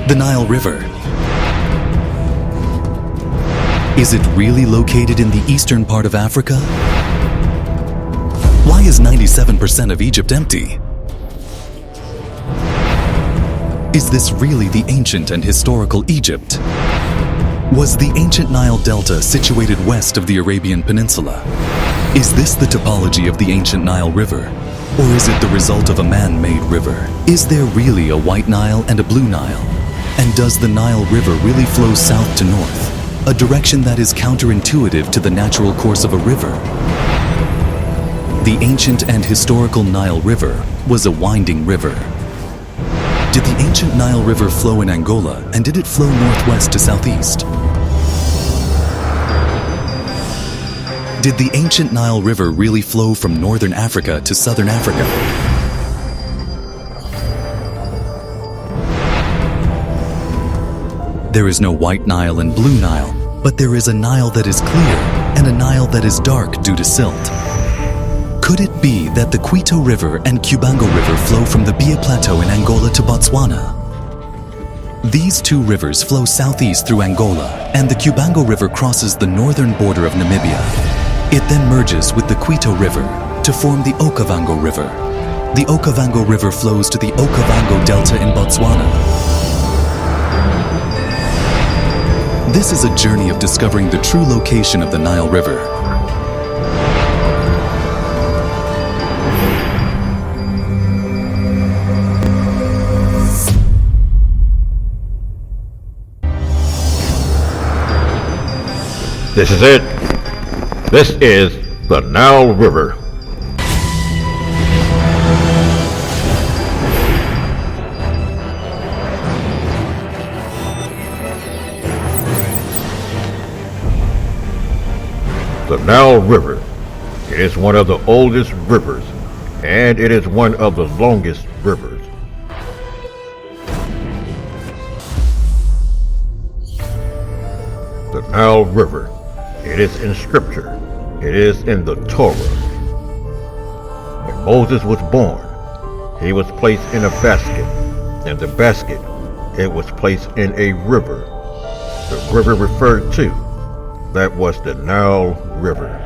The Nile River. Is it really located in the eastern part of Africa? Why is 97% of Egypt empty? Is this really the ancient and historical Egypt? Was the ancient Nile Delta situated west of the Arabian Peninsula? Is this the topology of the ancient Nile River? Or is it the result of a man-made river? Is there really a White Nile and a Blue Nile? And does the Nile River really flow south to north, a direction that is counterintuitive to the natural course of a river? The ancient and historical Nile River was a winding river. Did the ancient Nile River flow in Angola, and did it flow northwest to southeast? Did the ancient Nile River really flow from northern Africa to southern Africa? There is no White Nile and Blue Nile, but there is a Nile that is clear and a Nile that is dark due to silt. Could it be that the Quito River and Cubango River flow from the Bia Plateau in Angola to Botswana? These two rivers flow southeast through Angola, and the Cubango River crosses the northern border of Namibia. It then merges with the Quito River to form the Okavango River. The Okavango River flows to the Okavango Delta in Botswana. This is a journey of discovering the true location of the Nile River. This is it. This is the Nile River. The Nile River. It is one of the oldest rivers, and it is one of the longest rivers. The Nile River. It is in Scripture. It is in the Torah. When Moses was born, he was placed in a basket. In the basket, it was placed in a river. The river referred to, that was the Nile River.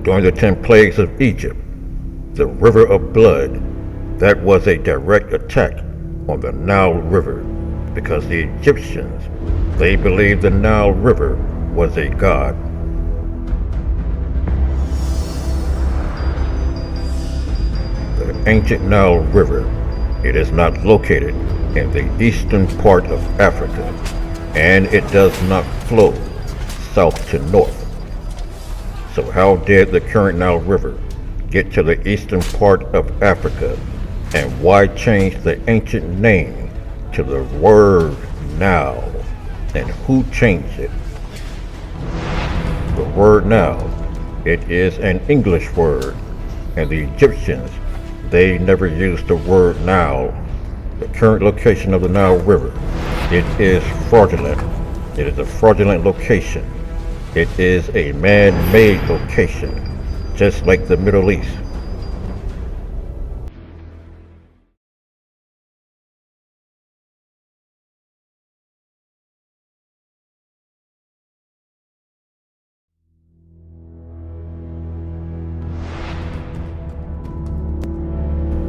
During the 10 plagues of Egypt, the river of blood, that was a direct attack on the Nile River because the Egyptians, they believed the Nile River was a god. The ancient Nile River, it is not located in the eastern part of Africa, and it does not flow south to north. So how did the current Nile River get to the eastern part of Africa, and why change the ancient name to the word Nile, and who changed it? The word Nile, it is an English word, and the Egyptians, they never used the word Nile. The current location of the Nile River, it is fraudulent. It is a fraudulent location. It is a man-made location, just like the Middle East.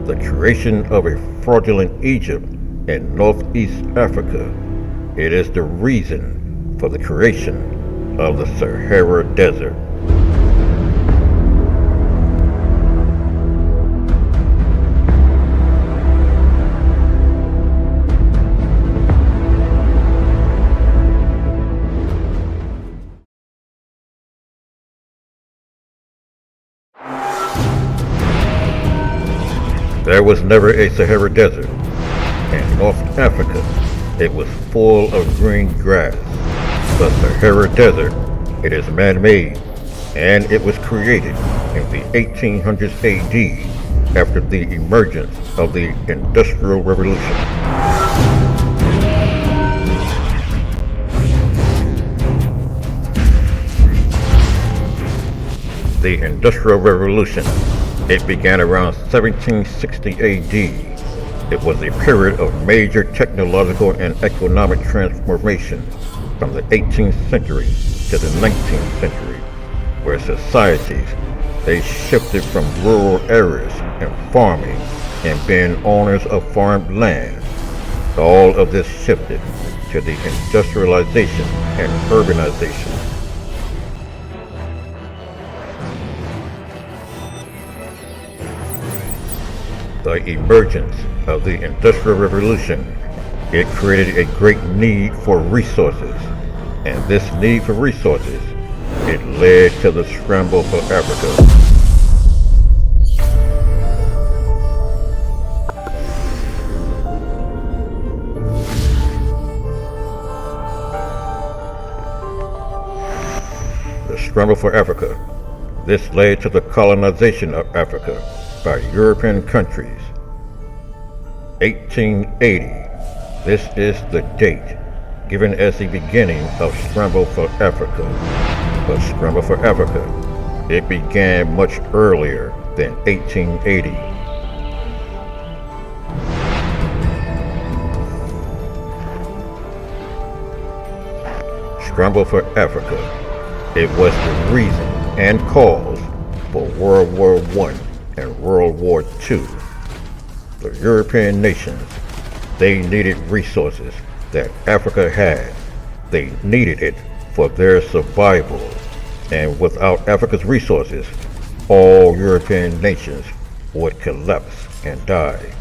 The creation of a fraudulent Egypt in Northeast Africa, it is the reason for the creation of the Sahara Desert. There was never a Sahara Desert. In North Africa, it was full of green grass. The Sahara Desert, it is man-made, and it was created in the 1800s AD after the emergence of the Industrial Revolution. The Industrial Revolution, it began around 1760 AD. It was a period of major technological and economic transformation from the 18th century to the 19th century, where societies, they shifted from rural areas and farming and being owners of farmed land. All of this shifted to the industrialization and urbanization. The emergence of the Industrial Revolution, it created a great need for resources, and this need for resources, it led to the scramble for Africa. The scramble for Africa, this led to the colonization of Africa by European countries. 1880, this is the date given as the beginning of Scramble for Africa. But Scramble for Africa, it began much earlier than 1880. Scramble for Africa, it was the reason and cause for World War I and World War II. The European nations, they needed resources that Africa had. They needed it for their survival. And without Africa's resources, all European nations would collapse and die.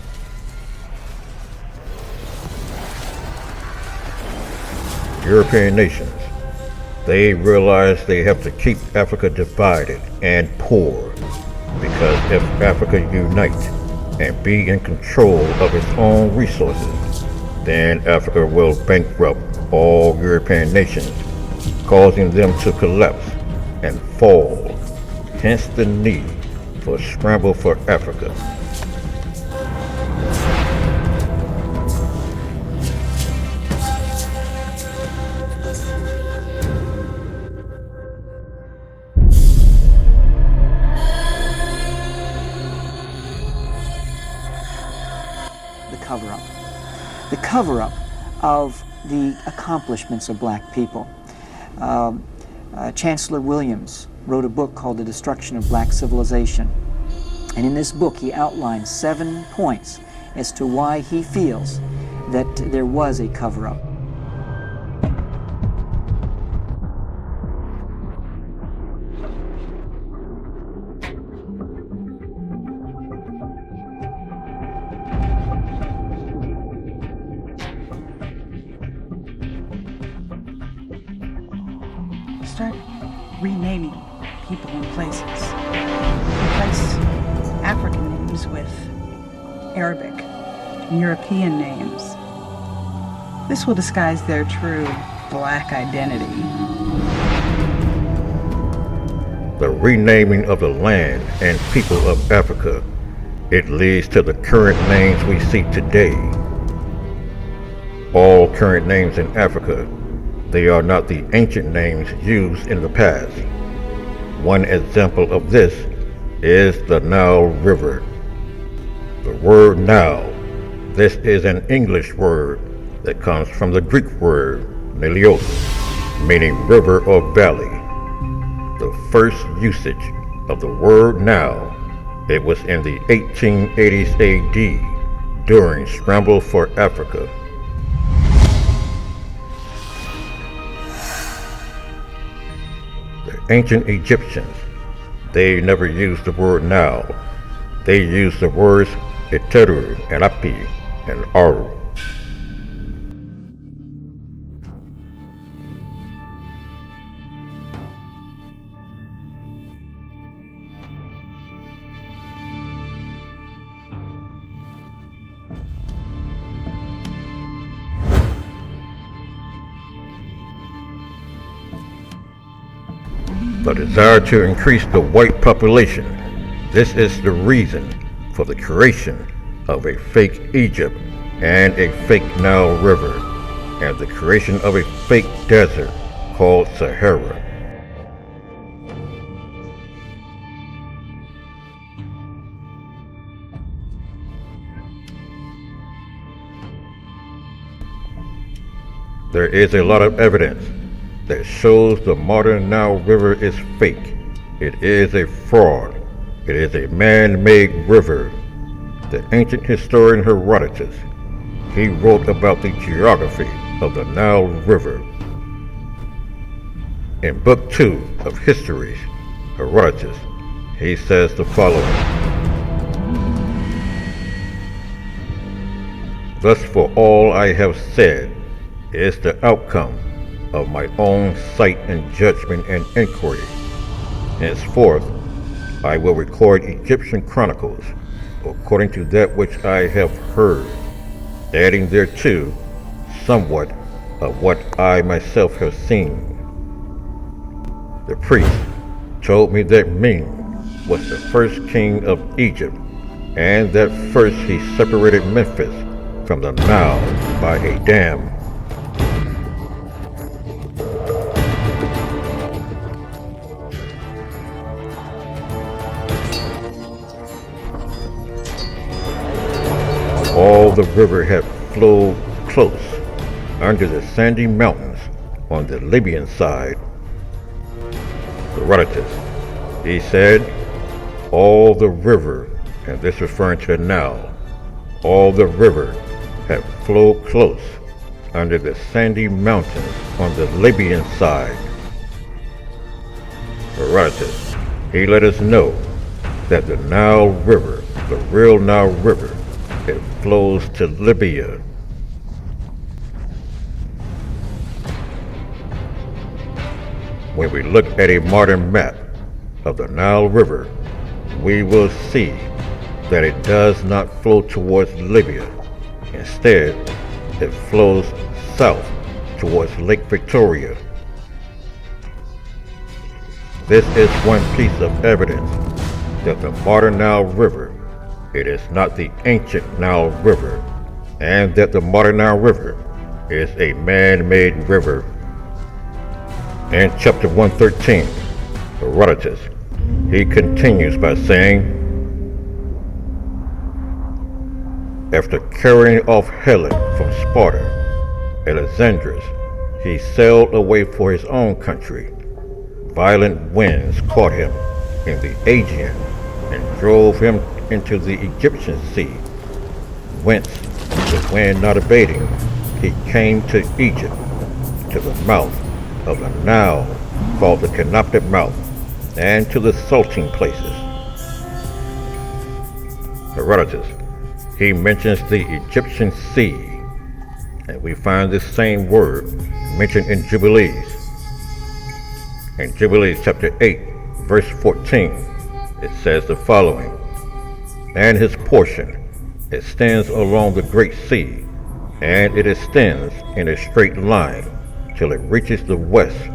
European nations, they realized they have to keep Africa divided and poor, because if Africa unites and be in control of its own resources, then Africa will bankrupt all European nations, causing them to collapse and fall. Hence the need for Scramble for Africa. Cover-up. The cover-up of the accomplishments of black people. Chancellor Williams wrote a book called The Destruction of Black Civilization. And in this book he outlines 7 points as to why he feels that there was a cover-up. Start renaming people and places. Replace African names with Arabic and European names. This will disguise their true black identity. The renaming of the land and people of Africa, it leads to the current names we see today. All current names in Africa, they are not the ancient names used in the past. One example of this is the Nile River. The word Nile, this is an English word that comes from the Greek word Nilios, meaning river or valley. The first usage of the word Nile, it was in the 1880s AD during Scramble for Africa. The ancient Egyptians, they never used the word Nile. They used the words Iteru and Api and Aru. a desire to increase the white population. This is the reason for the creation of a fake Egypt and a fake Nile River, and the creation of a fake desert called Sahara. There is a lot of evidence that shows the modern Nile River is fake. It is a fraud. It is a man-made river. The ancient historian Herodotus, he wrote about the geography of the Nile River. In Book 2 of Histories, Herodotus, he says the following: "Thus for all I have said is the outcome of my own sight and judgment and inquiry. Henceforth, I will record Egyptian chronicles according to that which I have heard, adding thereto somewhat of what I myself have seen. The priest told me that Ming was the first king of Egypt, and that first he separated Memphis from the Nile by a dam. All the river had flowed close under the sandy mountains on the Libyan side." Herodotus, he said, all the river, and this referring to the Nile, all the river had flowed close under the sandy mountains on the Libyan side. Herodotus, he let us know that the Nile River, the real Nile River, it flows to Libya. When we look at a modern map of the Nile River, we will see that it does not flow towards Libya. Instead, it flows south towards Lake Victoria. This is one piece of evidence that the modern Nile River, it is not the ancient Nile River, and that the modern Nile River is a man-made river. In chapter 113, Herodotus, he continues by saying, "After carrying off Helen from Sparta, Alexandrus, he sailed away for his own country. Violent winds caught him in the Aegean and drove him into the Egyptian Sea, whence, the wind not abating, he came to Egypt, to the mouth of the Nile, called the Canoptic Mouth, and to the salting places." Herodotus, he mentions the Egyptian Sea, and we find this same word mentioned in Jubilees. In Jubilees chapter 8, verse 14, it says the following: "And his portion extends along the great sea, and it extends in a straight line till it reaches the west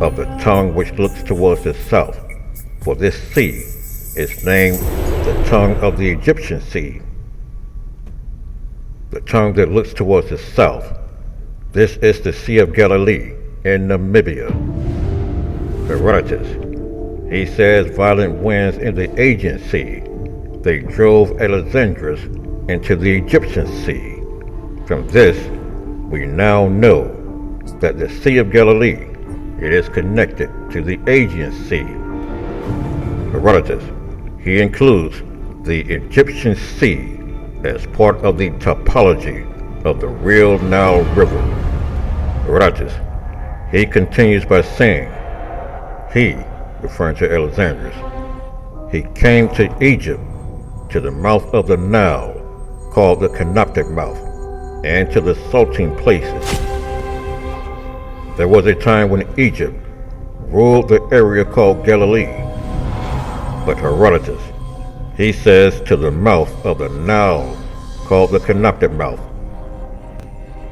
of the tongue which looks towards the south. For this sea is named the tongue of the Egyptian Sea." The tongue that looks towards the south, this is the Sea of Galilee in Namibia. Herodotus, he says violent winds in the Aegean Sea, they drove Alexandrus into the Egyptian Sea. From this, we now know that the Sea of Galilee, it is connected to the Aegean Sea. Herodotus, he includes the Egyptian Sea as part of the topology of the real Nile River. Herodotus, he continues by saying, he, referring to Alexandrus, he came to Egypt, to the mouth of the Nile, called the Canoptic Mouth, and to the salting places. There was a time when Egypt ruled the area called Galilee, but Herodotus, he says to the mouth of the Nile, called the Canoptic Mouth.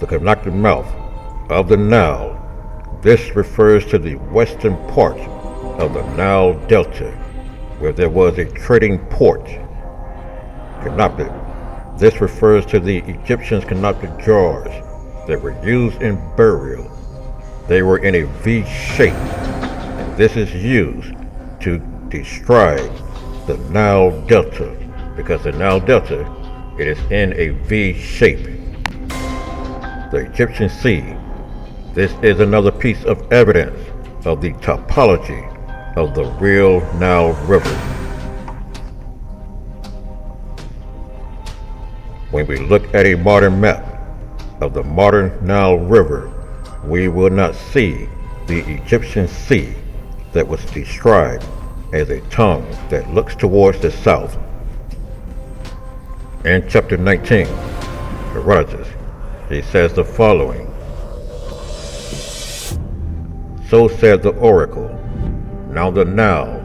The Canoptic Mouth of the Nile, this refers to the western part of the Nile Delta, where there was a trading port. Canoptic. This refers to the Egyptians' canoptic jars that were used in burial. They were in a V shape, and this is used to describe the Nile Delta, because the Nile Delta, it is in a V shape. The Egyptian Sea. This is another piece of evidence of the topology of the real Nile River. When we look at a modern map of the modern Nile River, we will not see the Egyptian Sea that was described as a tongue that looks towards the south. In chapter 19, Herodotus, he says the following: "So said the oracle, now the Nile,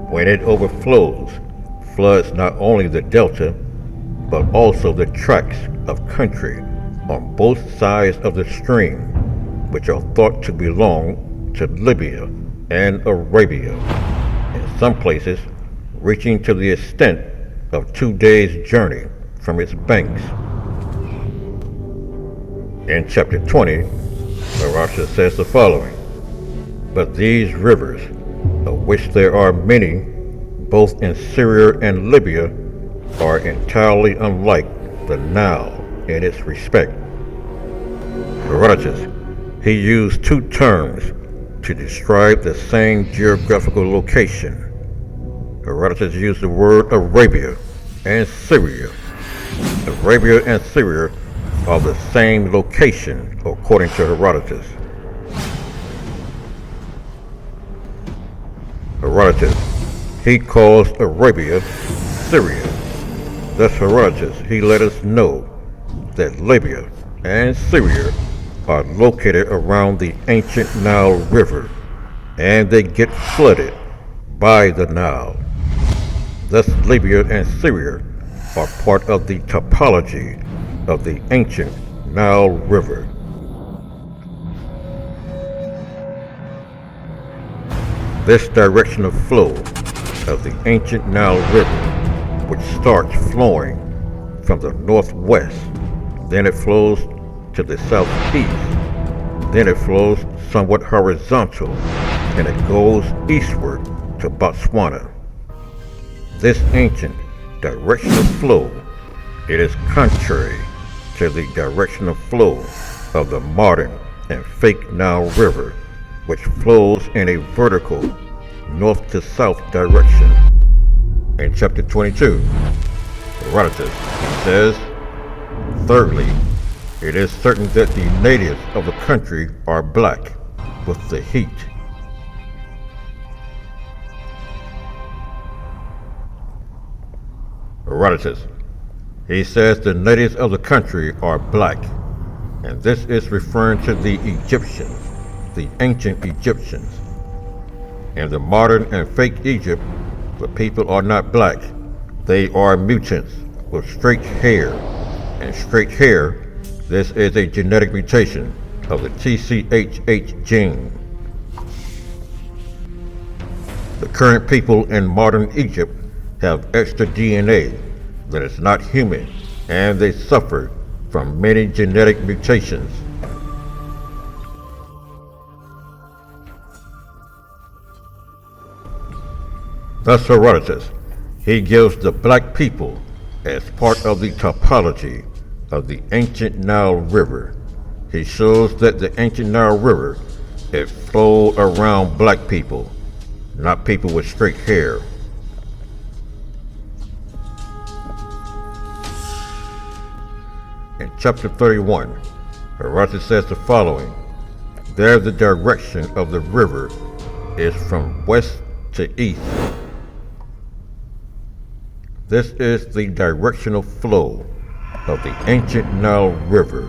when it overflows, floods not only the delta, but also the tracts of country on both sides of the stream, which are thought to belong to Libya and Arabia, in some places reaching to the extent of 2 days' journey from its banks." In chapter 20, Herodotus says the following: "But these rivers, of which there are many, both in Syria and Libya, are entirely unlike the Nile in its respect." Herodotus, he used two terms to describe the same geographical location. Herodotus used the word Arabia and Syria. Arabia and Syria are the same location, according to Herodotus. Herodotus, he calls Arabia Syria. Thus Herodotus, he let us know that Libya and Syria are located around the ancient Nile River, and they get flooded by the Nile. Thus Libya and Syria are part of the topology of the ancient Nile River. This direction of flow of the ancient Nile River, which starts flowing from the northwest, then it flows to the southeast, then it flows somewhat horizontal, and it goes eastward to Botswana. This ancient direction of flow, it is contrary to the direction of flow of the modern and fake Nile River, which flows in a vertical north to south direction. In chapter 22, Herodotus says, "Thirdly, it is certain that the natives of the country are black with the heat." Herodotus, he says the natives of the country are black, and this is referring to the Egyptians, the ancient Egyptians. In the modern and fake Egypt, the people are not black. They are mutants with straight hair, and straight hair, this is a genetic mutation of the TCHH gene. The current people in modern Egypt have extra DNA that is not human, and they suffer from many genetic mutations. Thus Herodotus, he gives the black people as part of the topology of the ancient Nile River. He shows that the ancient Nile River, it flowed around black people, not people with straight hair. In chapter 31, Herodotus says the following: "There the direction of the river is from west to east." This is the directional flow of the ancient Nile River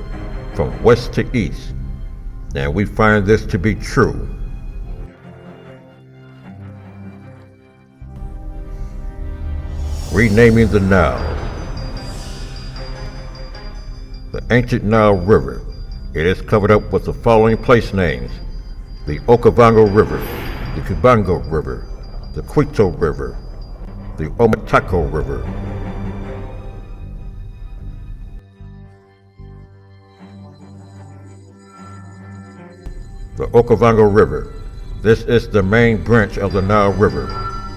from west to east, and we find this to be true. Renaming the Nile. The ancient Nile River, it is covered up with the following place names: the Okavango River, the Kubango River, the Quito River, the Omataco River. The Okavango River. This is the main branch of the Nile River,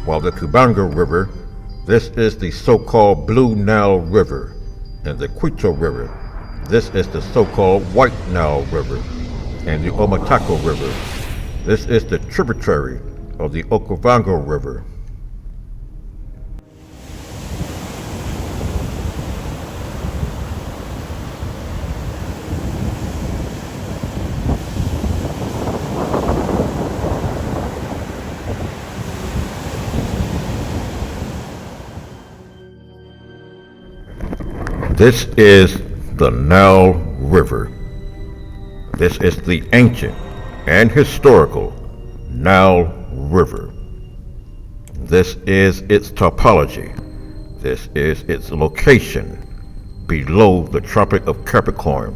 while the Kubango River, this is the so-called Blue Nile River, and the Quito River, this is the so-called White Nile River, and the Omataco River, this is the tributary of the Okavango River. This is the Nile River. This is the ancient and historical Nile River. This is its topology. This is its location below the Tropic of Capricorn.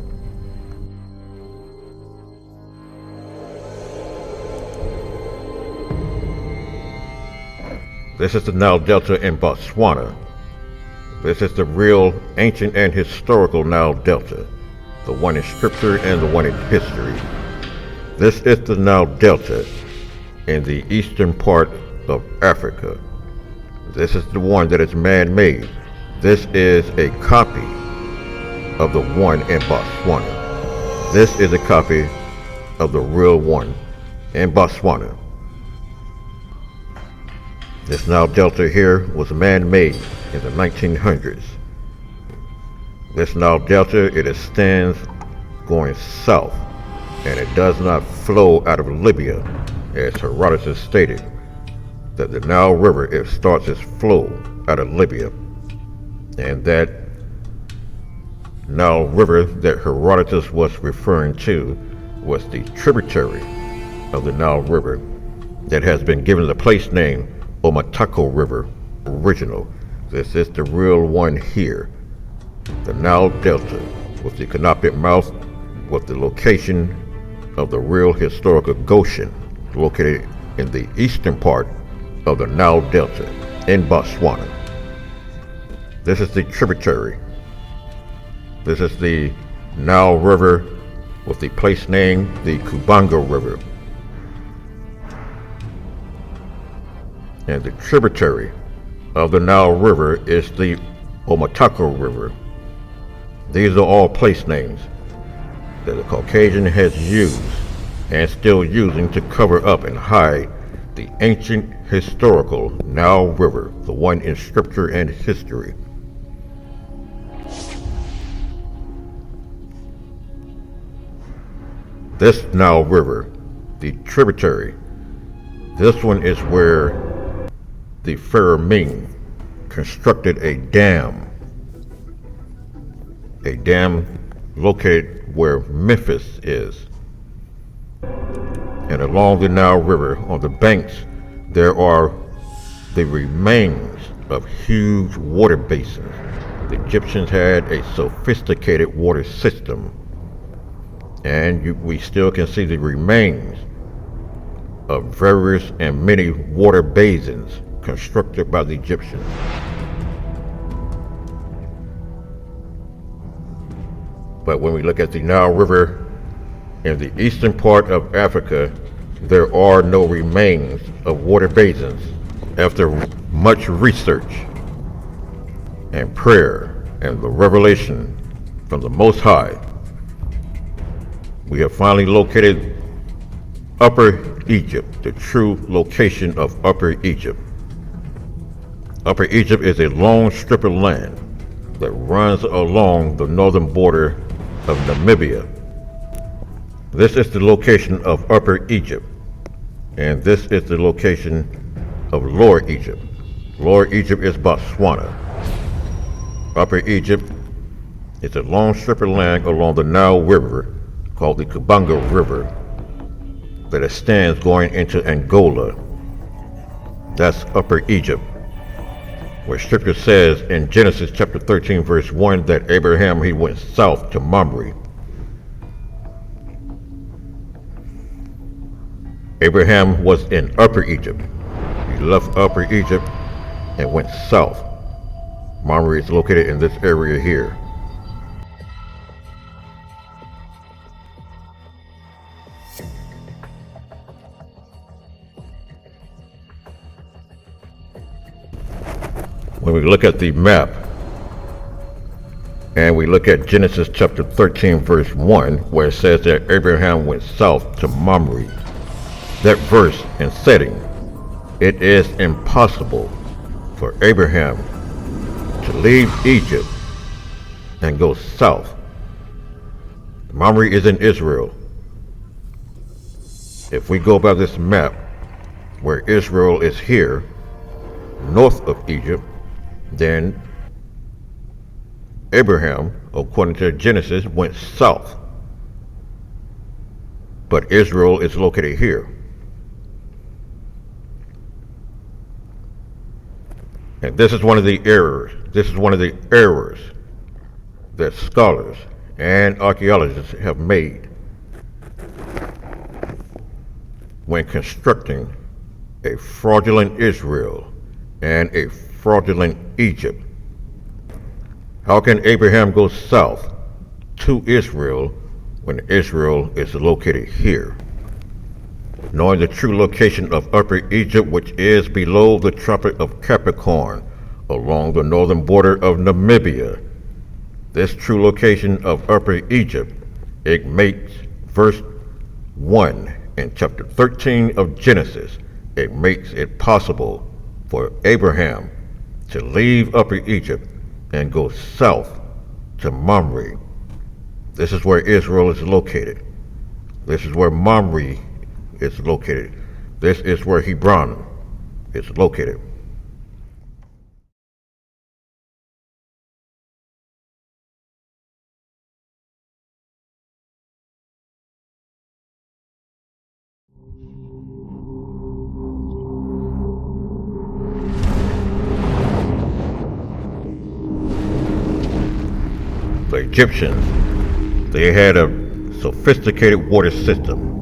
This is the Nile Delta in Botswana. This is the real ancient and historical Nile Delta, the one in scripture and the one in history. This is the Nile Delta in the eastern part of Africa. This is the one that is man-made. This is a copy of the one in Botswana. This is a copy of the real one in Botswana. This Nile Delta here was man-made in the 1900s. This Nile Delta, it extends going south, and it does not flow out of Libya, as Herodotus stated, that the Nile River, it starts its flow out of Libya, and that Nile River that Herodotus was referring to was the tributary of the Nile River that has been given the place name Omataco River original. This is the real one here. The Nile Delta with the Canoptic mouth with the location of the real historical Goshen located in the eastern part of the Nile Delta in Botswana. This is the tributary. This is the Nile River with the place name the Kubango River. And the tributary of the Nile River is the Omataco River. These are all place names that the Caucasian has used and still using to cover up and hide the ancient historical Nile River, the one in scripture and history. This Nile River, the tributary, this one is where the Pharaoh Ming constructed a dam located where Memphis is. And along the Nile River, on the banks, there are the remains of huge water basins. The Egyptians had a sophisticated water system, and we still can see the remains of various and many water basins constructed by the Egyptians. But when we look at the Nile River in the eastern part of Africa, there are no remains of water basins. After much research and prayer and the revelation from the Most High, we have finally located Upper Egypt, the true location of Upper Egypt. Upper Egypt is a long strip of land that runs along the northern border of Namibia. This is the location of Upper Egypt, and this is the location of Lower Egypt. Lower Egypt is Botswana. Upper Egypt is a long strip of land along the Nile River called the Kubango River that extends going into Angola. That's Upper Egypt, where scripture says in Genesis chapter 13 verse 1 that Abraham, he went south to Mamre. Abraham was in Upper Egypt. He left Upper Egypt and went south. Mamre is located in this area here. When we look at the map, and we look at Genesis chapter 13 verse 1, where it says that Abraham went south to Mamre, that verse and setting, it is impossible for Abraham to leave Egypt and go south. Mamre is in Israel. If we go by this map, where Israel is here, north of Egypt, then Abraham, according to Genesis, went south. But Israel is located here. And this is one of the errors. This is one of the errors that scholars and archaeologists have made when constructing a fraudulent Israel and a fraudulent Egypt. How can Abraham go south to Israel when Israel is located here? Knowing the true location of Upper Egypt, which is below the Tropic of Capricorn, along the northern border of Namibia, this true location of Upper Egypt, it makes verse 1 in chapter 13 of Genesis, it makes it possible for Abraham to leave Upper Egypt and go south to Mamre. This is where Israel is located. This is where Mamre is located. This is where Hebron is located. The Egyptians, they had a sophisticated water system.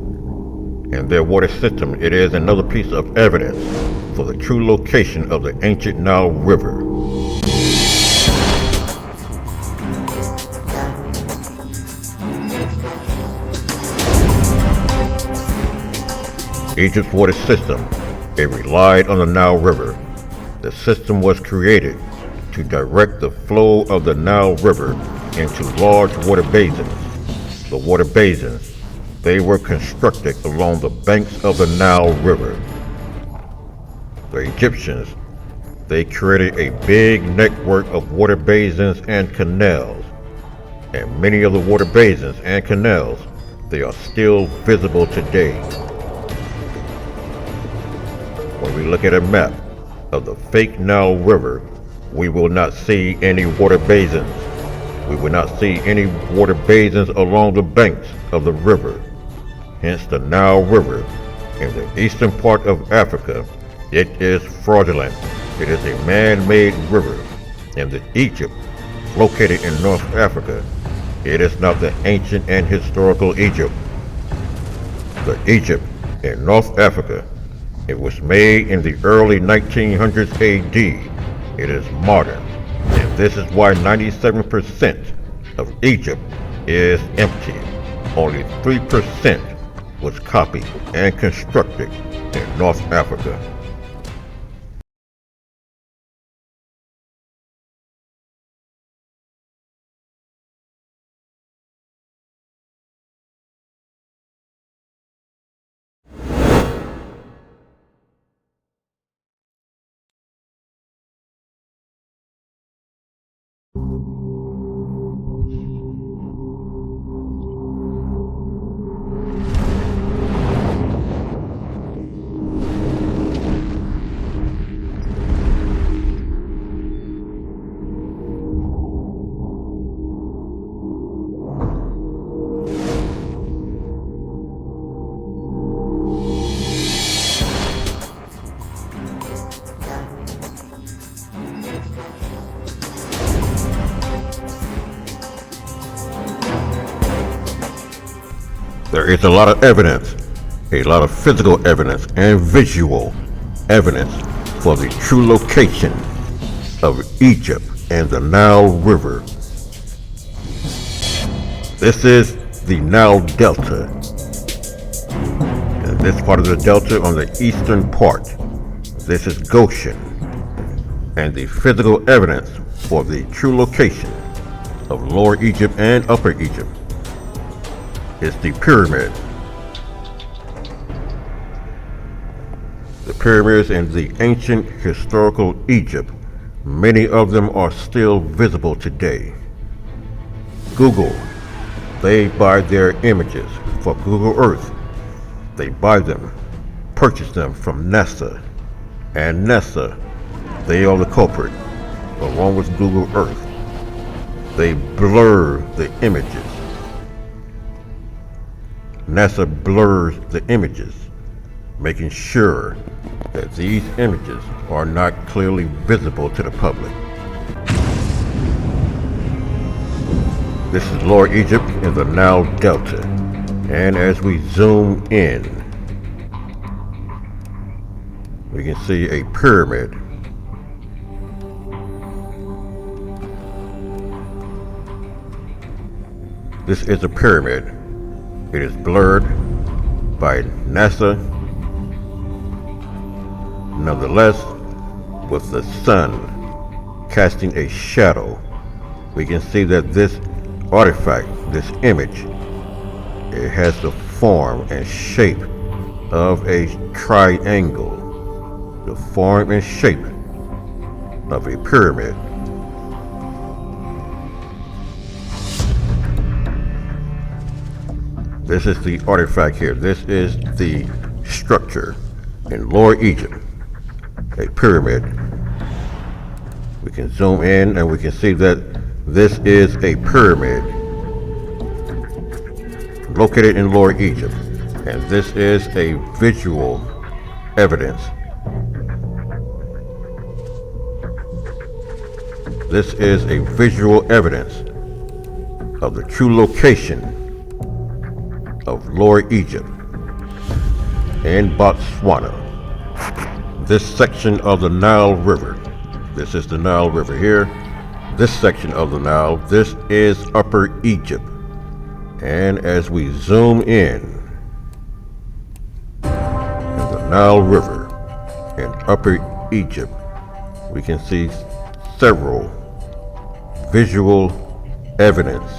And their water system, it is another piece of evidence for the true location of the ancient Nile River. Egypt's water system, it relied on the Nile River. The system was created to direct the flow of the Nile River into large water basins. The water basins, they were constructed along the banks of the Nile River. The Egyptians, they created a big network of water basins and canals. And many of the water basins and canals, they are still visible today. When we look at a map of the fake Nile River, we will not see any water basins. We will not see any water basins along the banks of the river. Hence the Nile River in the eastern part of Africa, it is fraudulent. It is a man-made river. And the Egypt located in North Africa, it is not the ancient and historical Egypt. The Egypt in North Africa, it was made in the early 1900s AD. It is modern, and this is why 97% of Egypt is empty. Only 3% was copied and constructed in North Africa. There is a lot of evidence a lot of physical evidence and visual evidence for the true location of Egypt and the Nile River. This is the Nile Delta. And this part of the delta on the eastern part. This is Goshen. And the physical evidence for the true location of Lower Egypt and Upper Egypt is the pyramid. The pyramids in the ancient historical Egypt, many of them are still visible today. Google, they buy their images for Google Earth. They buy them, purchase them from NASA. And NASA, they are the culprit, along with Google Earth. They blur the images. NASA blurs the images, making sure that these images are not clearly visible to the public. This is Lower Egypt in the Nile Delta, and as we zoom in, we can see a pyramid. This is a pyramid. It is blurred by NASA. Nonetheless, with the sun casting a shadow, we can see that this artifact, this image, it has the form and shape of a triangle, the form and shape of a pyramid. This is the artifact here. This is the structure in Lower Egypt, a pyramid. We can zoom in and we can see that this is a pyramid located in Lower Egypt, and this is a visual evidence. This is a visual evidence of the true location of Lower Egypt in Botswana. This section of the Nile River, this is the Nile River here. This section of the Nile, this is Upper Egypt. And as we zoom in the Nile River in Upper Egypt, we can see several visual evidence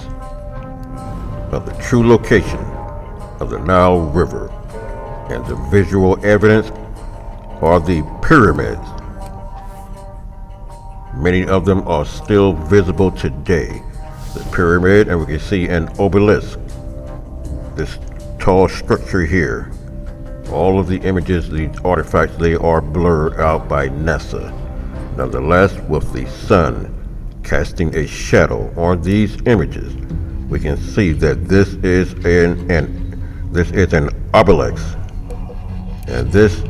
of the true location of the Nile River. And the visual evidence are the pyramids. Many of them are still visible today. The pyramid, and we can see an obelisk, this tall structure here. All of the images, the artifacts, they are blurred out by NASA. Nonetheless, with the sun casting a shadow on these images, we can see that this is an obelisk, and this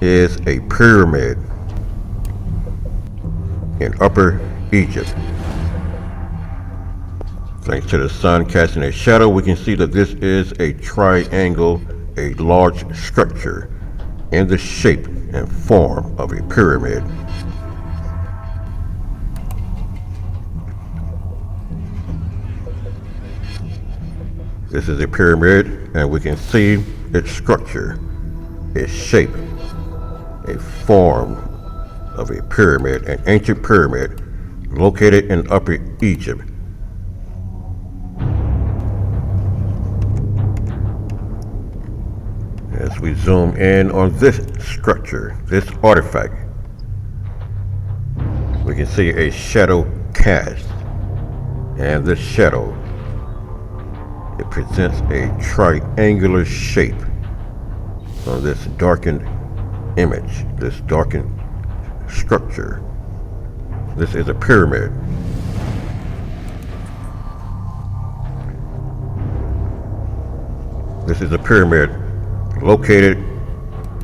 is a pyramid in Upper Egypt. Thanks to the sun casting a shadow, we can see that this is a triangle, a large structure in the shape and form of a pyramid. This is a pyramid, and we can see its structure, its shape, a form of a pyramid, an ancient pyramid located in Upper Egypt. As we zoom in on this structure, this artifact, we can see a shadow cast, and this shadow, it presents a triangular shape on this darkened image, this darkened structure. This is a pyramid. This is a pyramid located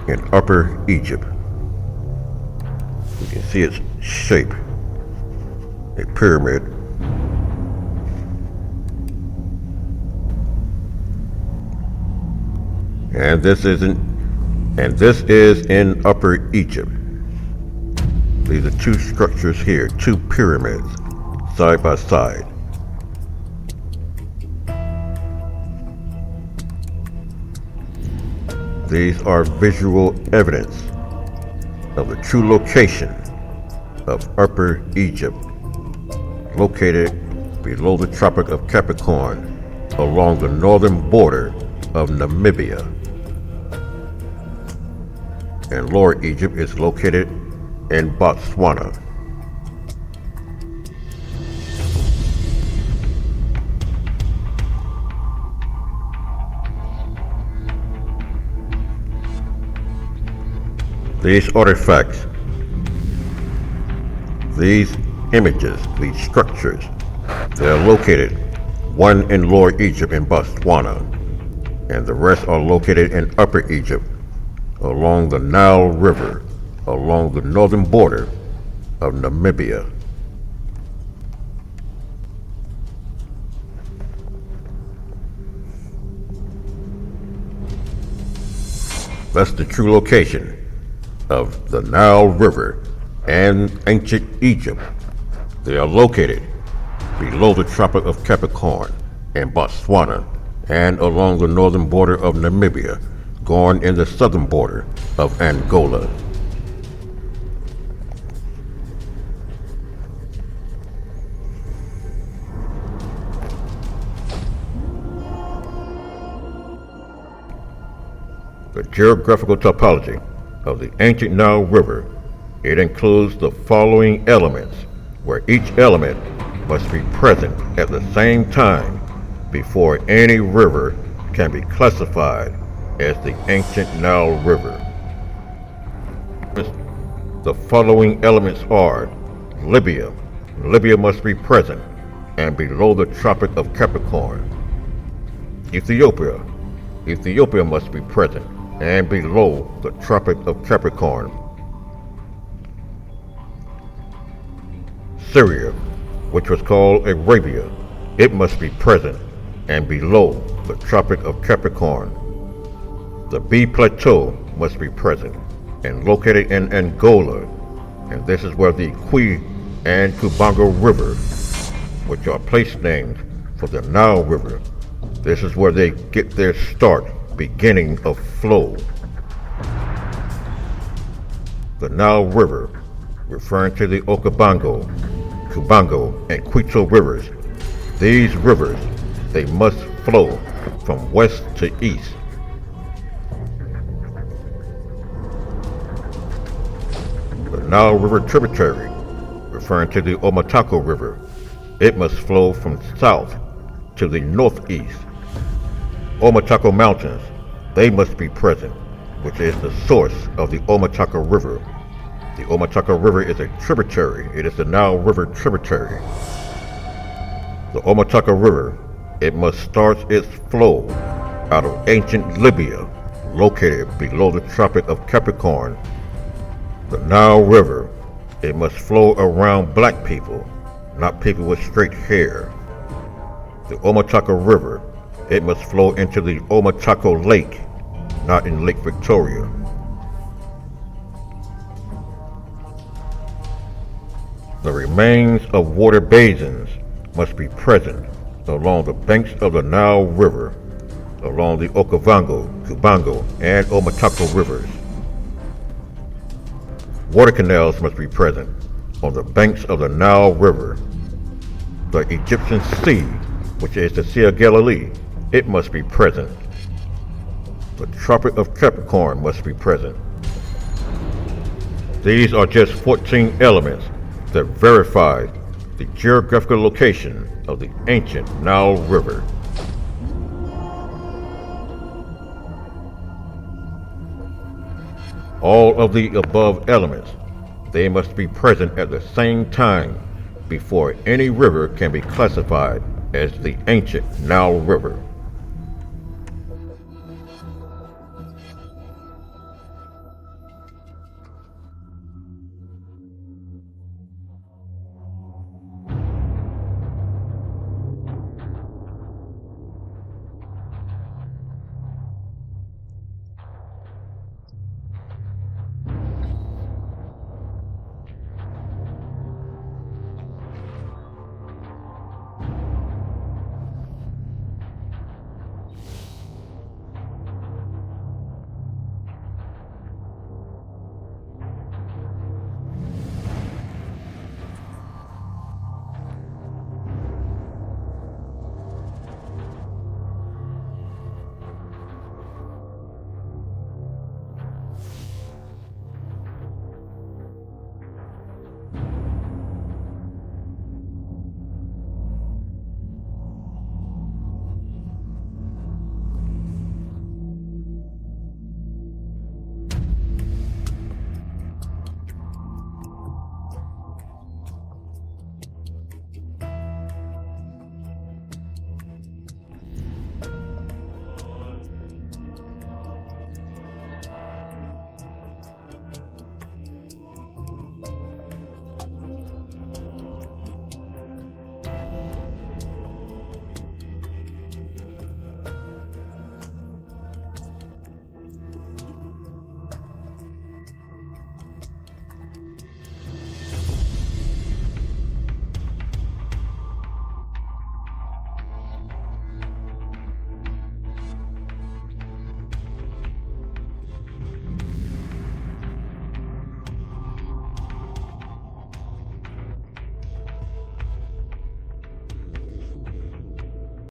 in Upper Egypt. You can see its shape, a pyramid. And this is in Upper Egypt. These are two structures here, two pyramids, side by side. These are visual evidence of the true location of Upper Egypt, located below the Tropic of Capricorn along the northern border of Namibia. And Lower Egypt is located in Botswana. These artifacts, these images, these structures, they are located, one in Lower Egypt in Botswana, and the rest are located in Upper Egypt along the Nile River, along the northern border of Namibia. That's the true location of the Nile River and ancient Egypt. They are located below the Tropic of Capricorn in Botswana and along the northern border of Namibia, going in the southern border of Angola. The geographical topology of the ancient Nile River, it includes the following elements, where each element must be present at the same time before any river can be classified as the ancient Nile River. The following elements are Libya. Libya must be present and below the Tropic of Capricorn. Ethiopia. Ethiopia must be present and below the Tropic of Capricorn. Syria, which was called Arabia, it must be present and below the Tropic of Capricorn. The B Plateau must be present and located in Angola, and this is where the Kwi and Kubango River, which are place names for the Nile River, this is where they get their start, beginning of flow. The Nile River, referring to the Okavango, Kubango, and Quito rivers. These rivers, they must flow from west to east. The Nile River tributary, referring to the Omatako River, it must flow from south to the northeast. Omatako Mountains, they must be present, which is the source of the Omatako River. The Omatako River is a tributary. It is the Nile River tributary. The Omatako River, it must start its flow out of ancient Libya, located below the Tropic of Capricorn. The Nile River, it must flow around black people, not people with straight hair. The Omatako River, it must flow into the Omatako Lake, not in Lake Victoria. The remains of water basins must be present along the banks of the Nile River, along the Okavango, Kubango, and Omatako rivers. Water canals must be present on the banks of the Nile River. The Egyptian Sea, which is the Sea of Galilee, it must be present. The Tropic of Capricorn must be present. These are just 14 elements that verify the geographical location of the ancient Nile River. All of the above elements, they must be present at the same time before any river can be classified as the ancient Nile River.